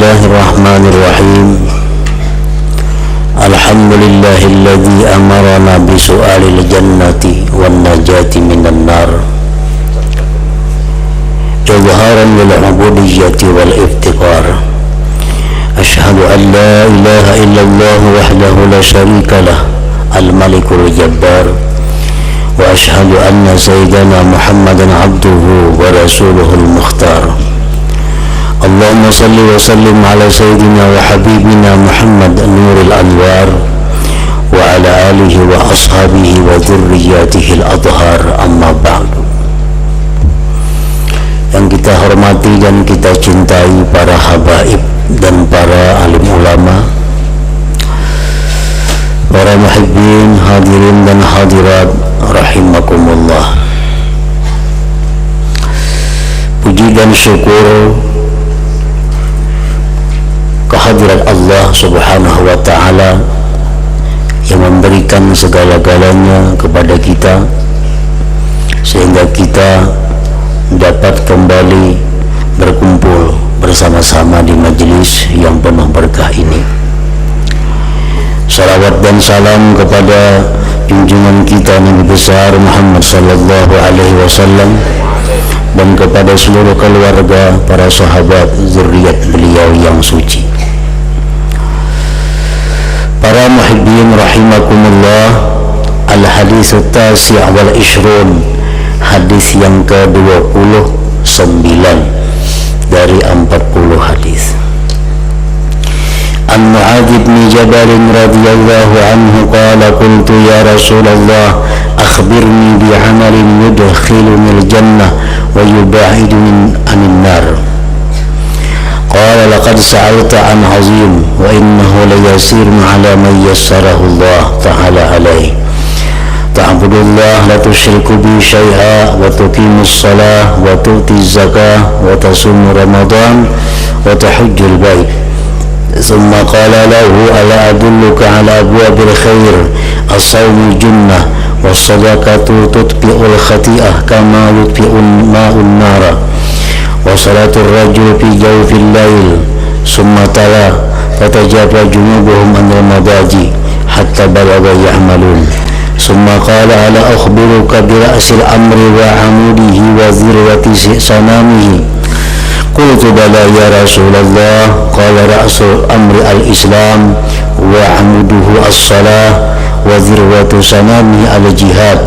Bismillahirrahmanirrahim. Alhamdulillahilladzi amarana bisu'alil jannati wan najati minan nar, izharan lil ubudiyyati wal iftiqar. Ashhadu an la ilaha illallah wahdahu la syarika lah, al-malikul jabbar, wa ashhadu anna sayyidana Muhammadan abduhu wa rasuluhul mukhtar. Allahumma salli wa sallim ala sayyidina wa habibina Muhammad nuril anwar wa ala alihi wa ashabihi wa dhurriyyatihi al-adhar, amma ba'du. Yang kita hormati dan kita cintai para habaib dan para alim ulama, para muhibbin, hadirin dan hadirat rahimakumullah. Puji dan syukur kehadirat Allah subhanahu wa ta'ala yang memberikan segala-galanya kepada kita sehingga kita dapat kembali berkumpul bersama-sama di majelis yang penuh berkah ini. Salawat dan salam kepada junjungan kita Nabi besar Muhammad sallallahu alaihi wasallam dan kepada seluruh keluarga, para sahabat, zuriat beliau yang suci. Para muhibbin rahimakumullah, al-hadits at-tasi' wal 20, hadis yang ke-29 dari 40 hadis. An Mu'adz bin Jabal radhiyallahu anhu qala qultu ya Rasulullah akhbirni bi'amalin yudkhiluni al-jannah wa yub'iduni anin nar. Qala laqad sa'alta an 'azim wa innahu layasirun 'ala man yassarahu Allah ta'ala alayhi. Ta'budullah la tusyriku bi syai'a wa tuqimus shalah wa tu'tiz zakah wa tasum ramadan wa tahujjul bait. ثم قال له ألا أدلك على أبواب الخير الصوم جنة والصدقة تطفئ الخطيئة كما يطفئ الماء النار وصلاة الرجل في جوف الليل ثم تلا تتجافى جنوبهم عن المضاجع حتى بلغ يعملون ثم قال ألا أخبرك برأس الأمر وعموده وذروة سنامه قلت بلى يا رسول الله قال رأس الأمر الإسلام وعموده الصلاة وذروة سنامه الجهاد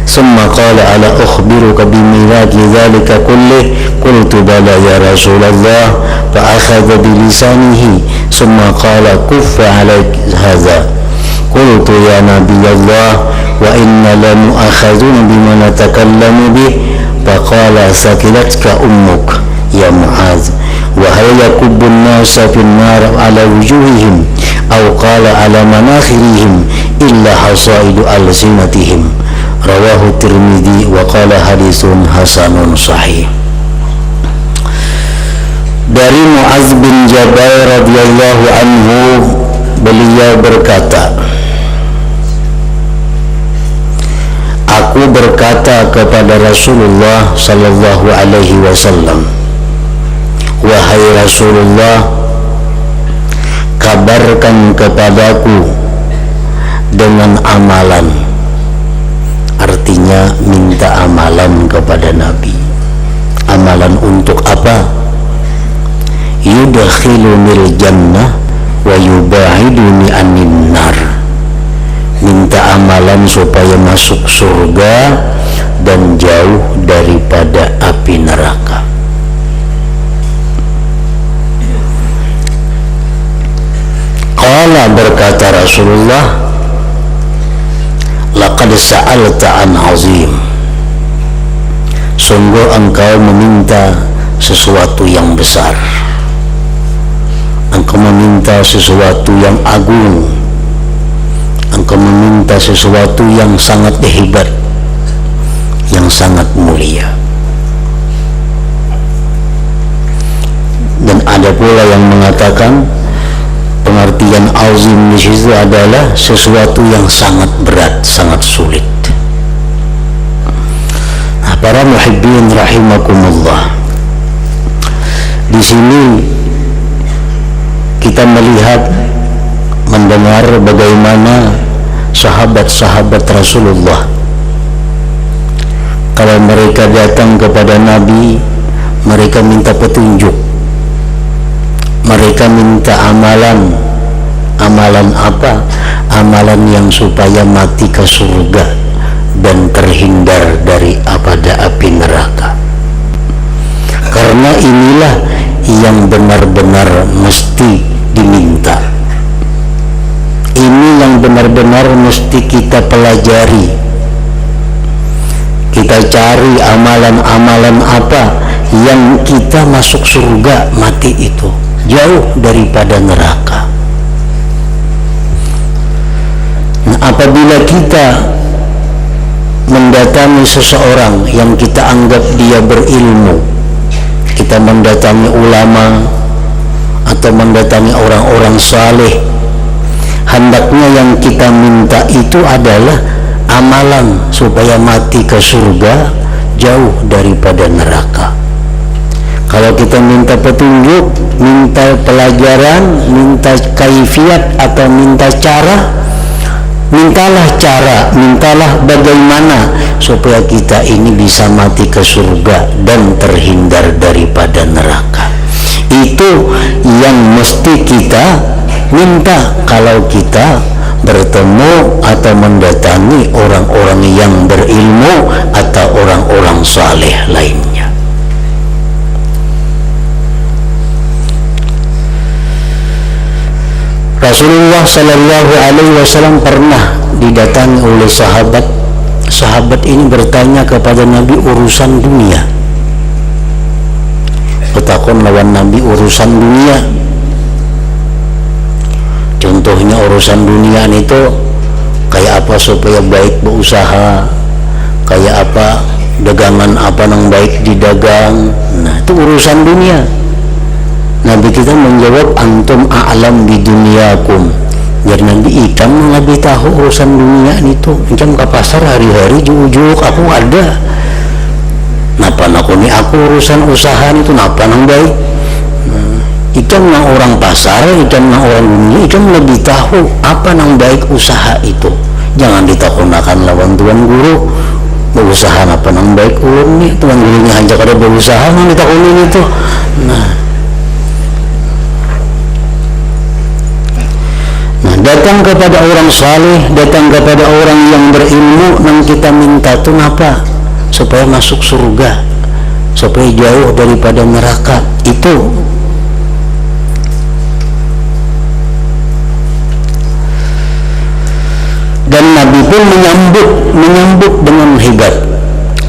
ثم قال ألا أخبرك بميلاد ذلك كله قلت بلى يا رسول الله فأخذ بلسانه ثم قال كف عليك هذا قلت يا نبي الله وإنا لمؤاخذون بما نتكلم به فقال ثكلتك أمك يا معاذ وهل يكب الناس في النار على وجوههم أو قال على مناخرهم إلا حصائد ألسنتهم رواه الترمذي وقال حديث حسن صحيح. Dari Mu'adz bin Jabal radhiyallahu anhu, beliau berkata, aku berkata kepada Rasulullah sallallahu alaihi wasallam, wahai Rasulullah, kabarkan kepadaku dengan amalan. Artinya minta amalan kepada Nabi. Amalan untuk apa? Yudkhilunil jannah wa yubaiduni anin nar. Minta amalan supaya masuk surga dan jauh daripada api neraka. Qala, berkata Rasulullah, laqad sa'alta an 'azim. Sungguh engkau meminta sesuatu yang besar. Engkau meminta sesuatu yang agung. Engkau meminta sesuatu yang sangat hebat, yang sangat mulia. Dan ada pula yang mengatakan pengertian azim di situ adalah sesuatu yang sangat berat, sangat sulit. Nah, para muhibbin rahimakumullah, Di sini kita melihat, mendengar bagaimana sahabat-sahabat Rasulullah kalau mereka datang kepada Nabi, mereka minta petunjuk, mereka minta amalan. Amalan apa? Amalan yang supaya mati ke surga dan terhindar dari api neraka. Karena inilah yang benar-benar mesti diminta. Ini yang benar-benar mesti kita pelajari. Kita cari amalan-amalan apa yang kita masuk surga mati itu jauh daripada neraka. Nah, apabila kita mendatangi seseorang yang kita anggap dia berilmu, kita mendatangi ulama atau mendatangi orang-orang saleh, hendaknya yang kita minta itu adalah amalan supaya mati ke surga jauh daripada neraka. Kalau kita minta petunjuk, minta pelajaran, minta kaifiat atau minta cara, mintalah bagaimana supaya kita ini bisa mati ke surga dan terhindar daripada neraka. Itu yang mesti kita minta kalau kita bertemu atau mendatangi orang-orang yang berilmu atau orang-orang saleh lainnya. Rasulullah Sallallahu Alaihi Wasallam pernah didatangi oleh sahabat. Sahabat ini bertanya kepada Nabi urusan dunia. Petakon lawan Nabi urusan dunia. Contohnya urusan dunia itu kayak apa supaya baik berusaha, kayak apa dagangan apa yang baik didagang. Nah, itu urusan dunia. Nabi kita menjawab, antum a'lam di duniakum. Biar Nabi ikam lebih tahu urusan dunia itu. Ikam ke pasar hari-hari juk-juk aku ada. Napa nakuni aku urusan usaha itu napa nang baik. Ikam nang orang pasar, ikam nang orang dunia, ikam lebih tahu apa nang baik usaha itu. Jangan ditakunakan lawan tuan guru. Berusaha apa nang baik ulun nih, tuan gurunya hanya kada berusaha nang ditakunin itu. Datang kepada orang saleh, datang kepada orang yang berilmu, yang kita minta itu apa? Supaya masuk surga, supaya jauh daripada neraka. Itu dan Nabi pun menyambut dengan hebat.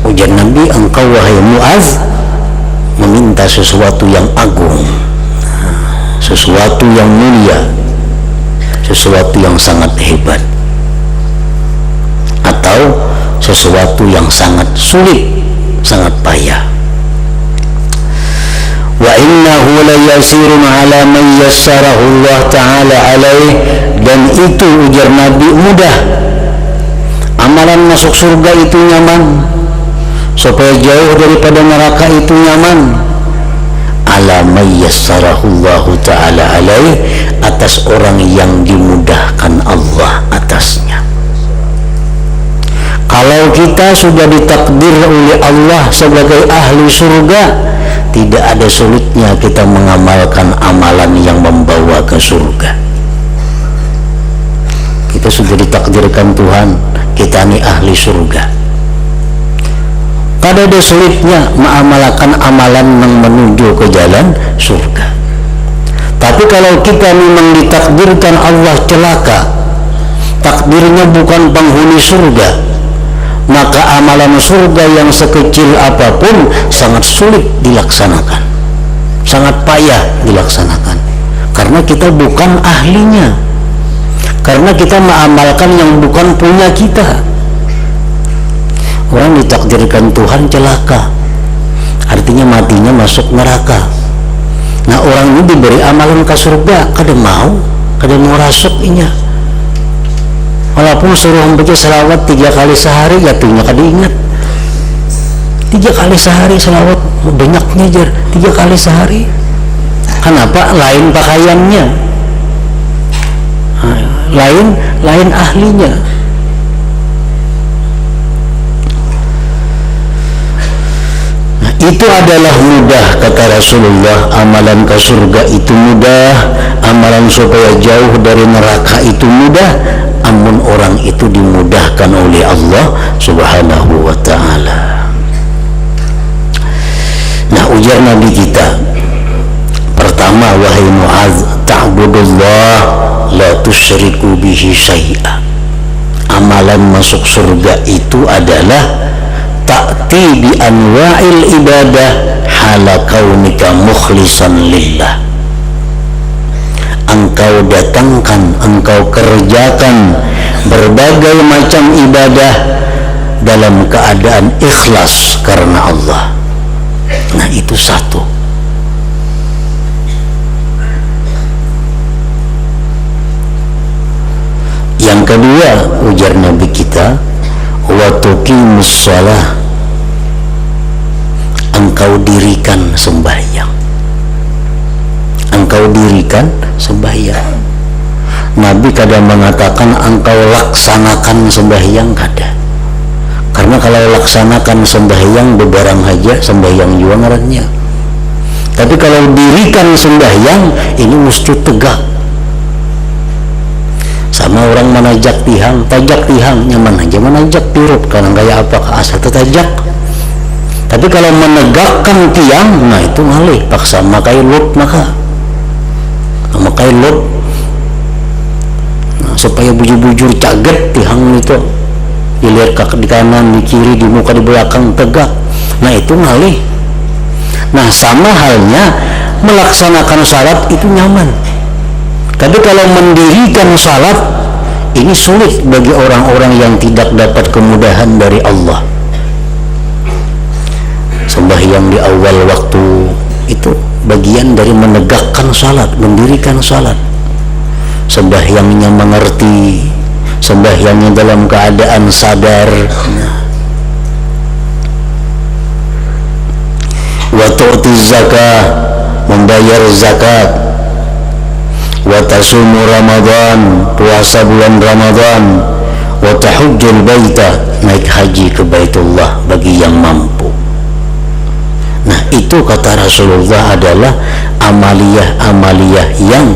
Ujar Nabi, engkau wahai Muaz meminta sesuatu yang agung, sesuatu yang mulia, sesuatu yang sangat hebat, atau sesuatu yang sangat sulit, sangat payah. Wa innahu la yasirun ala man yassarahu Allah ta'ala alaih. Dan itu ujar Nabi mudah. Amalan masuk surga itu nyaman, supaya jauh daripada neraka itu nyaman. Ala man yassarahu Allah ta'ala alaih, atas orang yang dimudahkan Allah atasnya. Kalau kita sudah ditakdir oleh Allah sebagai ahli surga, tidak ada sulitnya kita mengamalkan amalan yang membawa ke surga. Kita sudah ditakdirkan Tuhan, kita ini ahli surga. Kada ada sulitnya mengamalkan amalan yang menuju ke jalan surga. Tapi kalau kita memang ditakdirkan Allah celaka, takdirnya bukan penghuni surga, maka amalan surga yang sekecil apapun sangat sulit dilaksanakan, sangat payah dilaksanakan, karena kita bukan ahlinya, karena kita mengamalkan yang bukan punya kita. Orang ditakdirkan Tuhan celaka, artinya matinya masuk neraka. Nah, orang ini diberi amalan ke surga, kada mau rasuknya. Walaupun suruh membaca selawat 3 kali sehari, ya tuhnya kada ingat. 3 kali sehari selawat banyaknya jar, 3 kali sehari. Kenapa? Lain pakaiannya, lain ahlinya. Nah, itu adalah mudah, kata Rasulullah. Amalan ke surga itu mudah, amalan supaya jauh dari neraka itu mudah, amun orang itu dimudahkan oleh Allah Subhanahu wa ta'ala. Nah, ujar Nabi kita, pertama, wahai Mu'adz, ta'budullah la tusyriku bihi syai'a. Amalan masuk surga itu adalah ta'ti bi anwa'il ibadah hala kaunika mukhlisan lillah. Engkau datangkan, engkau kerjakan berbagai macam ibadah dalam keadaan ikhlas karena Allah. Nah, itu satu. Yang kedua, ujar Nabi kita, wa tuqimus shalah, engkau dirikan sembahyang. Engkau dirikan sembahyang. Nabi kadang mengatakan engkau laksanakan sembahyang, kada. Karena kalau laksanakan sembahyang bebarang aja, sembahyang juga ngarannya. Tapi kalau dirikan sembahyang, ini mesti tegak. Sama orang menajak tihang, tajak tihang, nyaman aja menajak tirut, karena gaya apa ke asal tetajak. Tapi kalau menegakkan tiang, nah itu ngalih, paksa makai lut makai lut, nah, supaya bujur-bujur caget tihang itu, dilihat di kanan, di kiri, di muka, di belakang, tegak. Nah itu ngalih. Nah sama halnya melaksanakan salat itu nyaman. Tapi kalau mendirikan salat ini sulit bagi orang-orang yang tidak dapat kemudahan dari Allah. Sembahyang di awal waktu itu bagian dari menegakkan salat, mendirikan salat. Sembahyangnya mengerti, sembahyangnya dalam keadaan sadar. Wa tu'ti zakah, membayar zakat. Wa tasumu Ramadan, puasa bulan Ramadan. Wa tahujjul baita, naik haji ke Baitullah bagi yang mampu. Nah itu kata Rasulullah adalah amaliyah-amaliyah yang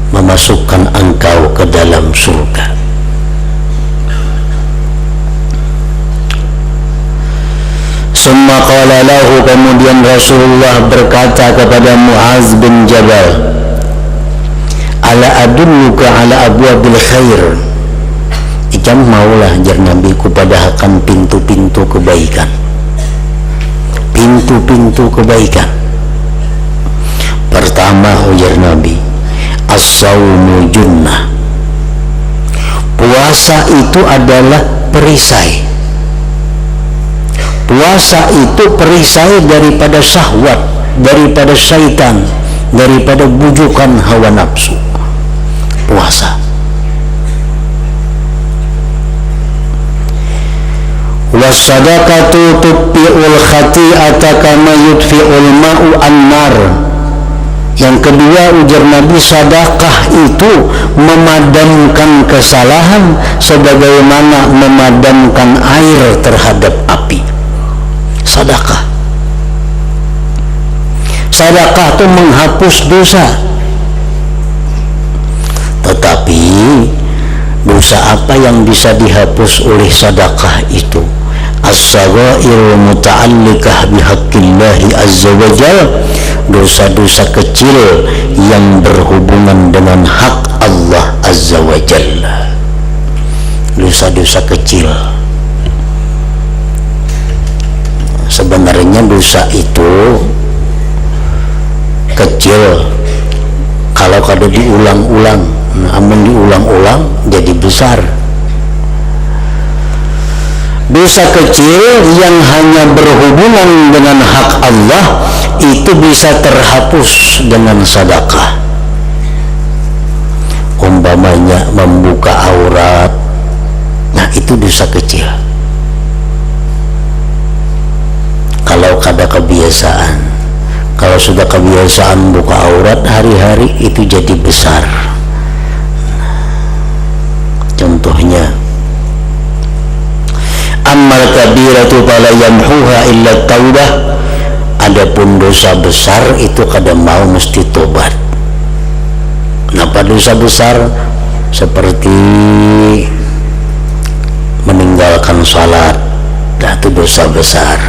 memasukkan engkau ke dalam surga. Summa qala lahu, kemudian Rasulullah berkata kepada Mu'adz bin Jabal, ala adulluka ala abwabil khair, ijam maulah jar Nabi kupadahakan pintu-pintu kebaikan. Pintu-pintu kebaikan. Pertama, ujar Nabi, as-sawmu junnah. Puasa itu adalah perisai. Puasa itu perisai daripada syahwat, daripada syaitan, daripada bujukan hawa nafsu. Puasa. Wasadaqatu tutfi'ul khati'ata kama yutfi'ul ma'u an-nar. Yang kedua, ujar Nabi, sedekah itu memadamkan kesalahan sebagaimana memadamkan air terhadap api. Sedekah. Sedekah itu menghapus dosa. Tetapi dosa apa yang bisa dihapus oleh sedekah itu? As-saghairul muta'alliqah bihaqqillahi azza wa jalla, dosa-dosa kecil yang berhubungan dengan hak Allah azza wa jalla. Dosa-dosa kecil. Sebenarnya dosa itu kecil kalau kada diulang-ulang, namun diulang-ulang jadi besar. Dosa kecil yang hanya berhubungan dengan hak Allah itu bisa terhapus dengan sedekah. Umpamanya membuka aurat, nah itu dosa kecil. Kalau kada kebiasaan, kalau sudah kebiasaan buka aurat hari-hari itu jadi besar. Contohnya, ammal kabiratu fala yamhuha illa taubah. Adapun dosa besar itu kadang mau mesti tobat. Kenapa dosa besar? Seperti meninggalkan salat, itu dosa besar.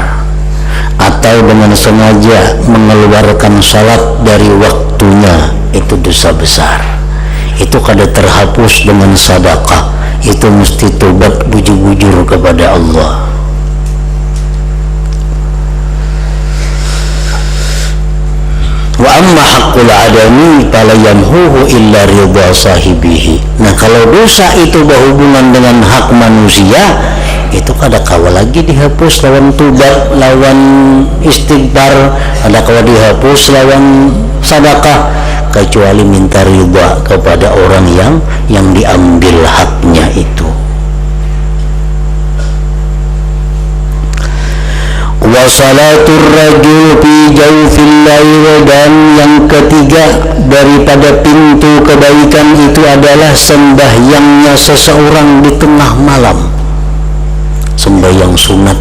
Atau dengan sengaja mengeluarkan salat dari waktunya, itu dosa besar. Itu kada terhapus dengan sedekah, itu mesti tobat bujur-bujur kepada Allah. Wa amma haqqul adami fala yamhuhu illa ridha sahibihi. Nah, kalau dosa itu berhubungan dengan hak manusia, itu kada kawa lagi dihapus lawan tobat, lawan istighfar, kada kawa dihapus lawan sedekah, kecuali minta ridha kepada orang yang diambil haknya itu. Wa salatur rajul fi jawfil lail, dan yang ketiga daripada pintu kebaikan itu adalah sembahyangnya seseorang di tengah malam. Sembahyang sunat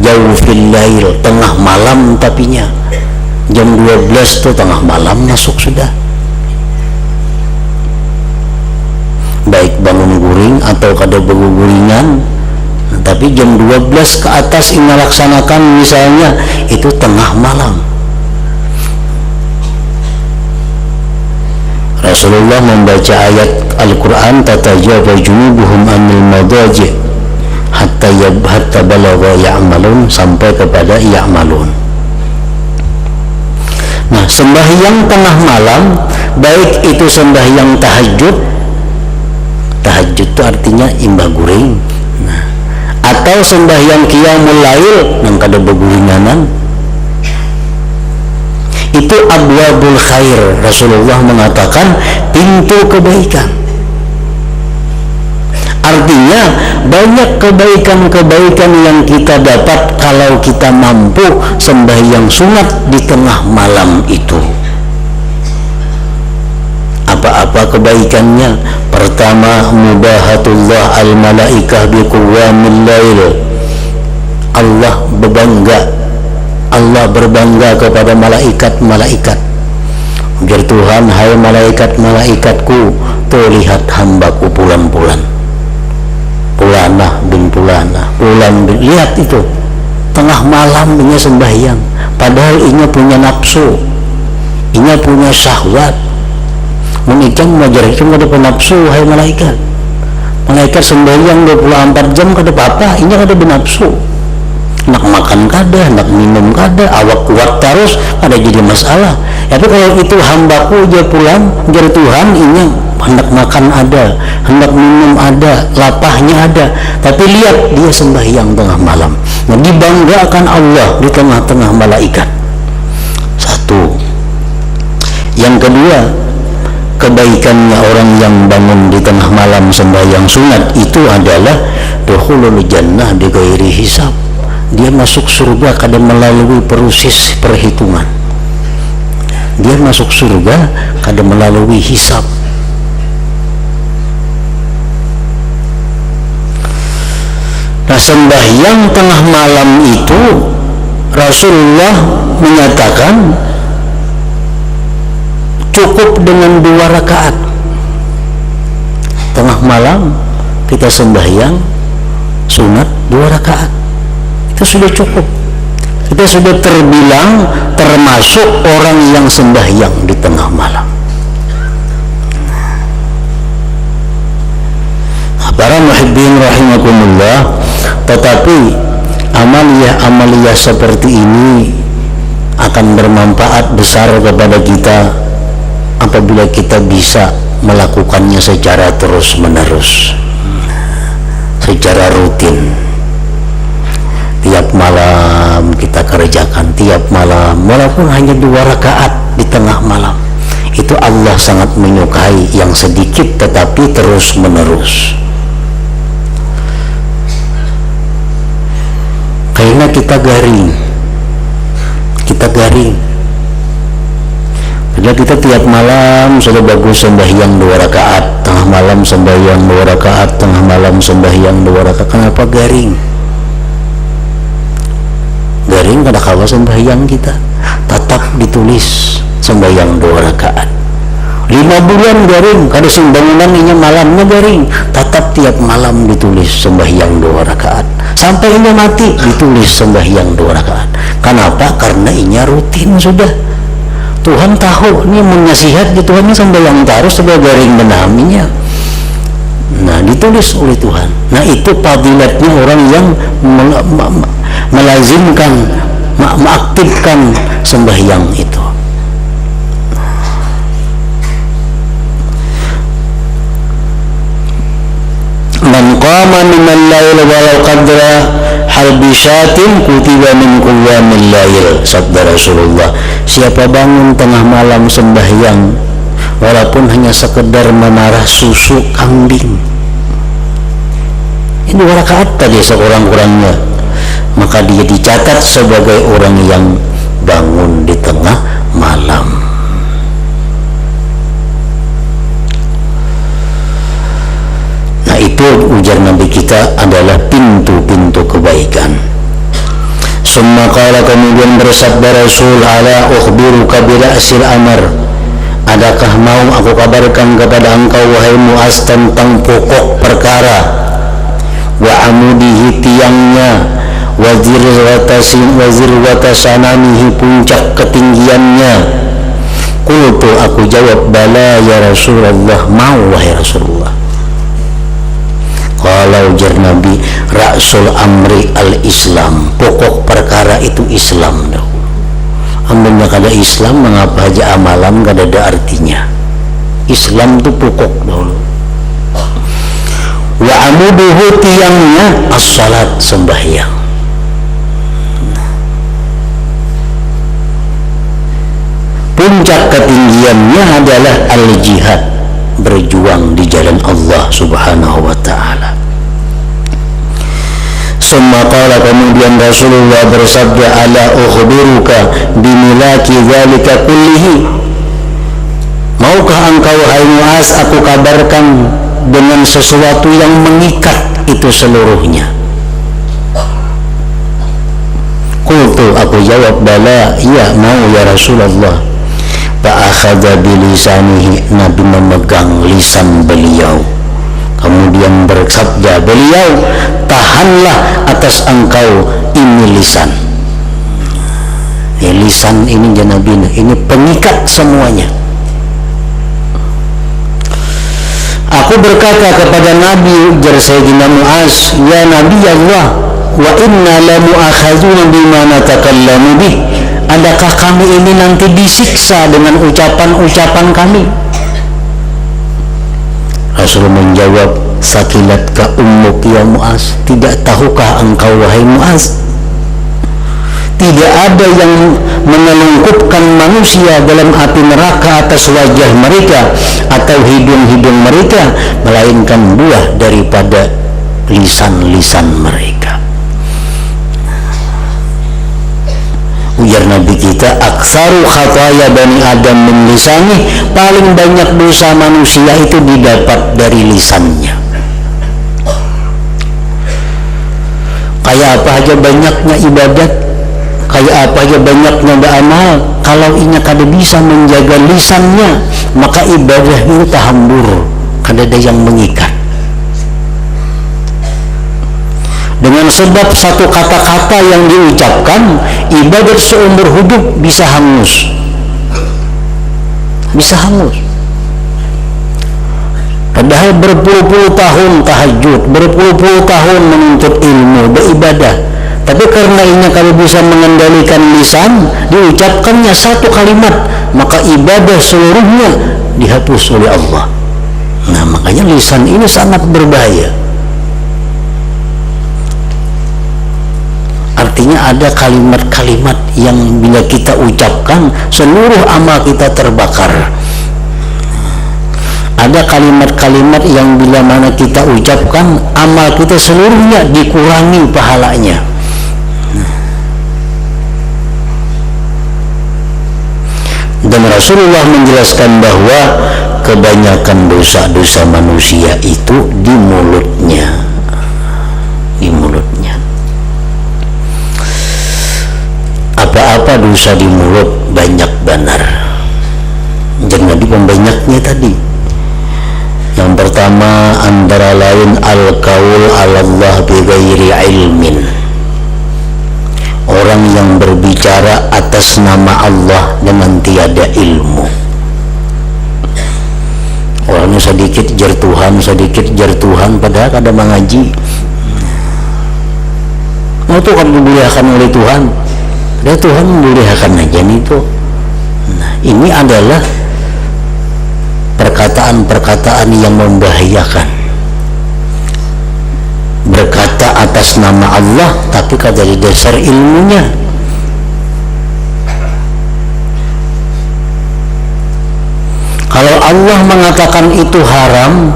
jawfil lail, tengah malam, tapinya jam 12 tuh tengah malam masuk sudah. Baik bangun guring atau kada berguringan, tapi jam 12 ke atas ini laksanakan misalnya, itu tengah malam. Rasulullah membaca ayat Al-Quran, tatajafa junubuhum anil madaji hatta balagha ya'malun, sampai kepada ya'malun. Nah, sembahyang tengah malam, baik itu sembahyang tahajud itu artinya imbah guring, nah, atau sembahyang qiyamul lail nang kada beguringanan, itu abwabul khair. Rasulullah mengatakan pintu kebaikan. Artinya banyak kebaikan-kebaikan yang kita dapat kalau kita mampu sembahyang sunat di tengah malam itu. Apa-apa kebaikannya? Pertama, mubahatullah al-malaikah biqawamil lail. Allah berbangga kepada malaikat-malaikat. Ujar Tuhan, hai malaikat-malaikatku, tuh lihat hambaku pulan-pulan, pulanah bin pulanah, pulan bin, lihat itu tengah malam ini sembahyang, padahal ini punya nafsu, ini punya syahwat. Menikam majar itu ada penafsu, hai malaikat. Malaikat sembahyang 24 jam kada apa-apa, ini kada benafsu. Nak makan kada, nak minum kada, awak kuat terus, ada jadi masalah. Tapi kalau itu hambaku dia pulang, jar Tuhan, ini hendak makan ada, hendak minum ada, lapahnya ada, tapi lihat dia sembahyang tengah malam. Nah, dibanggakan Allah di tengah-tengah malaikat. Satu. Yang kedua, kebaikannya orang yang bangun di tengah malam sembahyang sunat itu adalah dukhulul jannah bighairi hisab. Dia masuk surga kada melalui proses perhitungan. Dia masuk surga kada melalui hisab. Nah, sembahyang tengah malam itu Rasulullah menyatakan cukup dengan 2 rakaat. Tengah malam kita sembahyang sunat 2 rakaat, itu sudah cukup. Kita sudah terbilang termasuk orang yang sembahyang di tengah malam. Para muhibbin rahimakumullah, tetapi amalia seperti ini akan bermanfaat besar kepada kita apabila kita bisa melakukannya secara terus-menerus, secara rutin. Tiap malam kita kerjakan, tiap malam, walaupun hanya 2 rakaat di tengah malam. Itu Allah sangat menyukai yang sedikit tetapi terus-menerus. Karena kita garing, kita garing. Padahal kita tiap malam sudah bagus sembahyang 2 rakaat, tengah malam sembahyang 2 rakaat, tengah malam sembahyang 2 rakaat. Kenapa garing? Garing kada kawa sembahyang kita. Tetap ditulis sembahyang 2 rakaat. 5 bulan garing, kada sembangunan inya malamnya garing. Tetap tiap malam ditulis sembahyang 2 rakaat. Sampai inya mati ditulis sembahyang 2 rakaat. Kenapa? Karena inya rutin sudah. Tuhan tahu ini menasihat di Tuhan sembahyang terus sebagai garing benaminya. Nah, ditulis oleh Tuhan. Nah, itu fadilatnya orang yang melazimkan, mengaktifkan sembahyang itu. Man qama minal lail walau qadra halbi syatin kutiba min qiyamil lail, sabda Rasulullah. Siapa bangun tengah malam sembahyang walaupun hanya sekedar memarah susu kambing, ini 2 rakaat tadi sekurang-kurangnya, maka dia dicatat sebagai orang yang bangun di tengah malam. Nah, itu ujar Nabi kita adalah pintu-pintu kebaikan. Summa qala, kemudian bersabda Rasul, ala ukhbiruka bi ra'sil amr, adakah mau aku kabarkan kepada engkau wahai Muaz tentang pokok perkara, wa amudihi tiangnya, wazir watasanamihi puncak ketinggiannya. Qultu, aku jawab, bala ya Rasulullah, mau wahai Rasulullah. Kalau ujar Nabi, ra'sul amri al-Islam, pokok perkara itu Islam dahulu. Ambilnya kada Islam, mengapa aja amalan kada ada artinya. Islam itu pokok dahulu. Wa amuduhu, tiangnya, as-salat, sembahyang. Puncak ketinggiannya adalah al-jihad, berjuang di jalan Allah subhanahu wa ta'ala. Summa qala, kemudian Rasulullah bersabda, ala ukhbiruka bimilaki dzalika kullihi, maukah engkau hai Muaz aku kabarkan dengan sesuatu yang mengikat itu seluruhnya. Qultu, aku jawab, bala, iya mau ya Rasulullah. Fa'akhadha bilisanihi, Nabi memegang lisan beliau, kemudian bersabda beliau, tahanlah atas engkau ini lisan. Ini lisan ini Nabi, ini pengikat semuanya. Aku berkata kepada Nabi, ujar Sayyidina Muaz, ya Nabi Allah, wa inna la mu'akhadzuna bima natakallamu bih, adakah kami ini nanti disiksa dengan ucapan-ucapan kami? Rasul menjawab, sakilatka ummuk ya Muaz, tidak tahukah engkau wahai Muaz, tidak ada yang mengelungkupkan manusia dalam api neraka atas wajah mereka atau hidung-hidung mereka, melainkan buah daripada lisan-lisan mereka. Ujar Nabi kita, aksaru khataya bani Adam min lisani, paling banyak dosa manusia itu didapat dari lisannya. Kayak apa aja banyaknya ibadat, kayak apa aja banyaknya beramal, kalau inya kada bisa menjaga lisannya, maka ibadah itu tahambur, kada ada yang mengikat. Dengan sebab satu kata-kata yang diucapkan, ibadat seumur hidup bisa hangus. Bisa hangus. Padahal berpuluh-puluh tahun tahajud, berpuluh-puluh tahun menuntut ilmu, beribadah. Tapi karena ini kalau bisa mengendalikan lisan, diucapkannya satu kalimat, maka ibadah seluruhnya dihapus oleh Allah. Nah, makanya lisan ini sangat berbahaya. Artinya ada kalimat-kalimat yang bila kita ucapkan, seluruh amal kita terbakar. Ada kalimat-kalimat yang bila mana kita ucapkan, amal kita seluruhnya dikurangi pahalanya. Dan Rasulullah menjelaskan bahwa kebanyakan dosa-dosa manusia itu di mulutnya. Apa-apa dosa di mulut banyak benar. Jangan di pembanyaknya tadi. Yang pertama antara lain al-qaul 'ala Allah bighairi ilmin. Orang yang berbicara atas nama Allah dengan tiada ilmu. Orangnya sedikit jar Tuhan padahal kada mengaji. Itu kan dimuliakan oleh Tuhan. Dan Tuhan memuliakan aja itu. Nah, ini adalah perkataan-perkataan yang membahayakan. Berkata atas nama Allah tapi kada di dasar ilmunya. Kalau Allah mengatakan itu haram,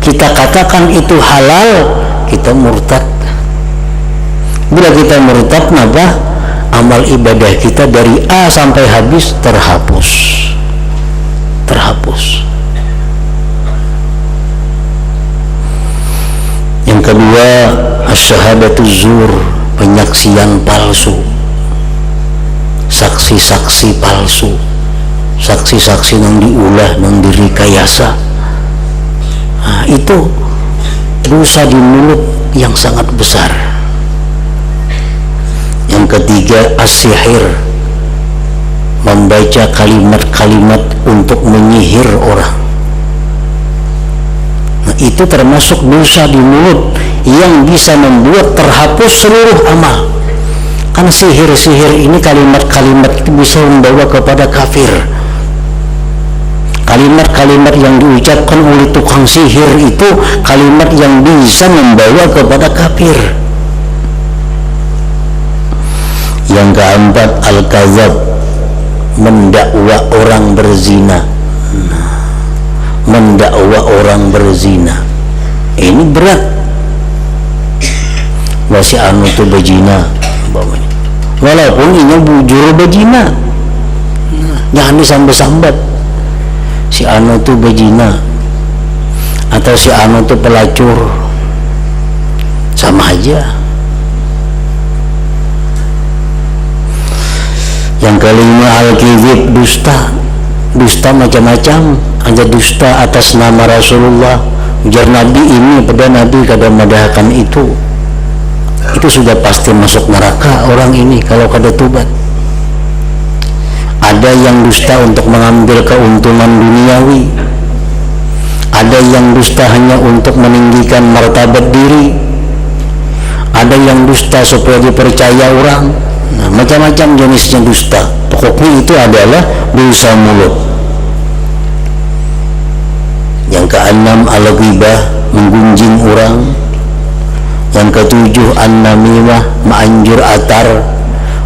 kita katakan itu halal, kita murtad. Bila kita murtad, maka amal ibadah kita dari A sampai habis terhapus. Yang kedua, asyhadatu zur, penyaksian palsu, saksi-saksi palsu, saksi-saksi yang diulah, yang direkayasa. Nah, itu dosa di mulut yang sangat besar. Yang ketiga, as-sihir, membaca kalimat-kalimat untuk menyihir orang. Nah, itu termasuk dosa di mulut yang bisa membuat terhapus seluruh amal. Karena sihir-sihir ini, kalimat-kalimat itu bisa membawa kepada kafir. Kalimat-kalimat yang diucapkan oleh tukang sihir itu kalimat yang bisa membawa kepada kafir. Yang keempat, al-kadzab, mendakwa orang berzina. Ini berat. Wasi anu tu bejina, walaupun ini bujur bejina, jangan disambat-sambat. Si anu tu bejina atau si anu tu pelacur, sama aja. Yang kelima, al-kizib, dusta macam-macam. Ada dusta atas nama Rasulullah, ujar Nabi ini pada Nabi kada madahkan itu sudah pasti masuk neraka orang ini kalau kada tobat. Ada yang dusta untuk mengambil keuntungan duniawi, ada yang dusta hanya untuk meninggikan martabat diri, ada yang dusta supaya dipercaya orang. Nah, macam-macam jenisnya dusta. Pokoknya itu adalah dosa mulut. Yang keenam, al-ghibah, menggunjing orang. Yang ketujuh, an-namimah, menganjur atar.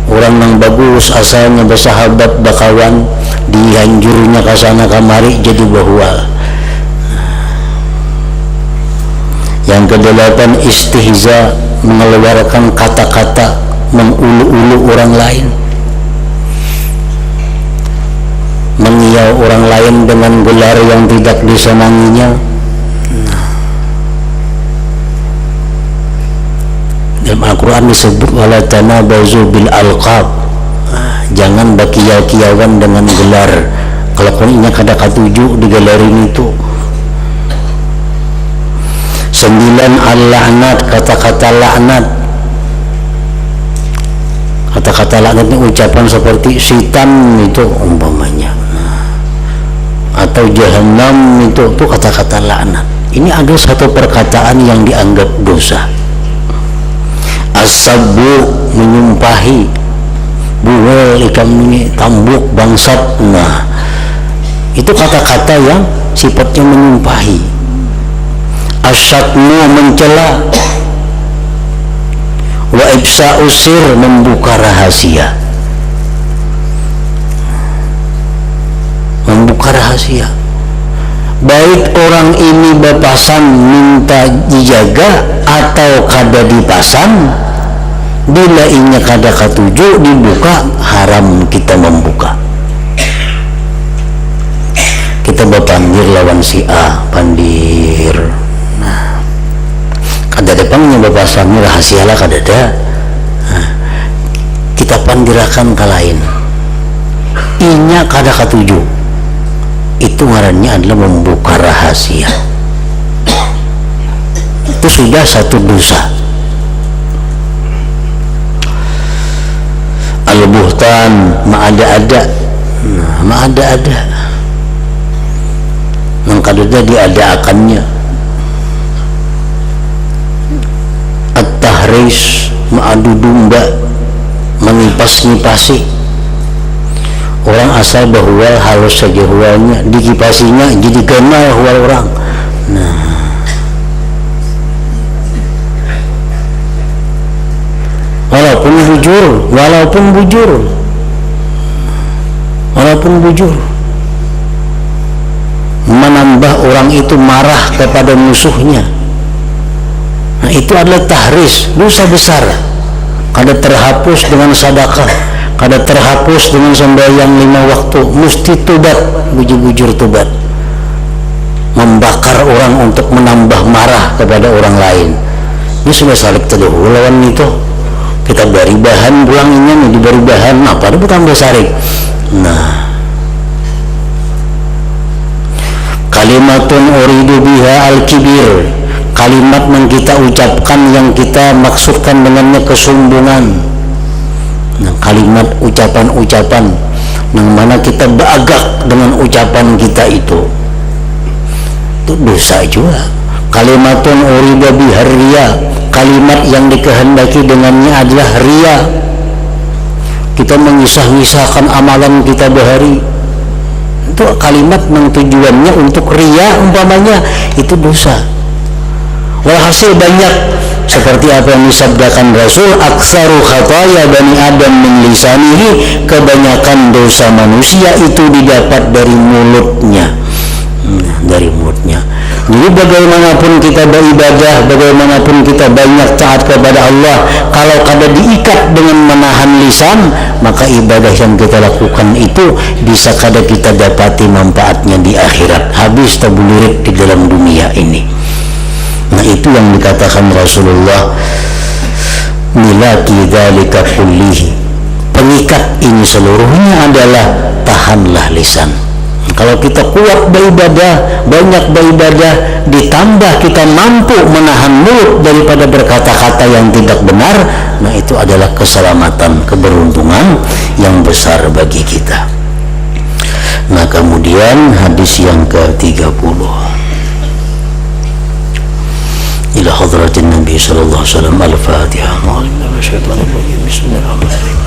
Orang yang bagus asalnya bersahabat bakawan, dianjurnya ke sana kamari jadi bahwa. Yang kedelapan, istihza, mengeluarkan kata-kata mengulu-ulu orang lain, mengiau orang lain dengan gelar yang tidak disenanginya. Dalam Al-Quran disebut wala tanabazu bil alqab, jangan bakiau-kiauan dengan gelar. Kalau punya kada katuju digelarin itu. 9, al-la'nat, kata-kata laknat. Kata-kata laknat ini ucapan seperti sitan itu umpamanya, atau jahannam itu kata-kata laknat. Ini ada satu perkataan yang dianggap dosa. As-sabbu, menyumpahi, buhel ikan ini tambuk bangsat. Nah, itu kata-kata yang sifatnya menyumpahi. Asyatmu, mencela. Wa ibsa'u sir, membuka rahasia. Baik orang ini berpasan minta dijaga atau kada dipasan, bila inya kada katuju dibuka, haram kita membuka. kita berpandir lawan si A, pandir. Nah, kada depannya bapak sami rahasia lah kada ada. Nah, kita pandirakan ke lain. Inya kada katuju. Itu ngarannya adalah membuka rahasia. Itu sudah satu dosa. Al-buhtan ma'ada-ada. Nah, ma'ada-ada. Nang kadada diada-akannya. At-tahris ma'adu domba, mengipas-ngipasi. Orang asal bahwa halus saja hualnya, dikipasinya jadi kenal hual orang. Nah, walaupun bujur menambah orang itu marah kepada musuhnya. Nah, itu adalah tahris, dosa besar. Kada terhapus dengan sedekah, kada terhapus dengan sembahyang 5 waktu, mesti tobat, bujur-bujur tobat. Membakar orang untuk menambah marah kepada orang lain, ini sudah salik teduh lawan itu. Kita beri bahan bulanginnya nih, diberi bahan apa ada tambah sarik. Nah, kalimatun uridu biha al-kibir, kalimat yang kita ucapkan yang kita maksudkan dengannya kesombongan. Nah, kalimat ucapan-ucapan yang mana kita beragak dengan ucapan kita itu dosa juga. Kalimatun uridu biha riya, kalimat yang dikehendaki dengannya adalah ria. Kita mengisah-ngisahkan amalan kita bahari, itu kalimat yang tujuannya untuk ria umpamanya, itu dosa. Walhasil banyak seperti apa yang disabdakan Rasul, aksaru khataya bani Adam min lisanihi, kebanyakan dosa manusia itu didapat dari mulutnya. Dari mulutnya. Jadi bagaimanapun kita beribadah, bagaimanapun kita banyak taat kepada Allah, kalau kada diikat dengan menahan lisan, maka ibadah yang kita lakukan itu bisa kada kita dapati manfaatnya di akhirat, habis tabulirik di dalam dunia ini. Nah, itu yang dikatakan Rasulullah, milaki dzalika kullihi, pengikat ini seluruhnya adalah tahanlah lisan. Kalau kita kuat beribadah, banyak beribadah, ditambah kita mampu menahan mulut daripada berkata-kata yang tidak benar, nah itu adalah keselamatan, keberuntungan yang besar bagi kita. Nah, kemudian hadis yang ke-30. Ila hadratin Nabi sallallahu alaihi wasallam, al-Fatihah. Bismillahirrahmanirrahim.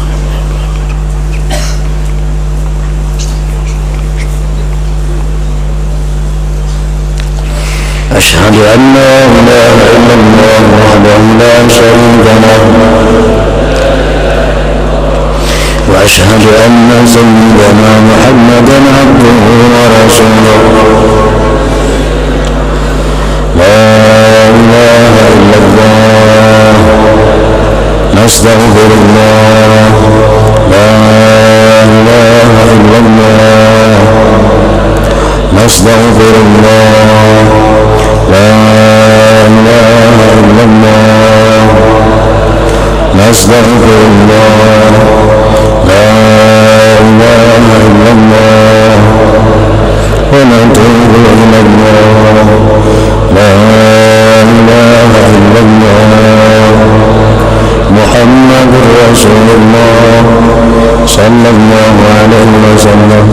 أشهد أن لا إله إلا الله وحده لا شريك له وأشهد أن سيدنا محمدا عبده ورسوله لا إله إلا الله نستغفر الله لا إله إلا الله نستغفر الله لا إله إلا الله نستغفر الله لا إله إلا الله ونتوب إلى الله لا إله إلا الله محمد رسول الله صلى الله عليه وسلم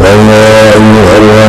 ويا أيها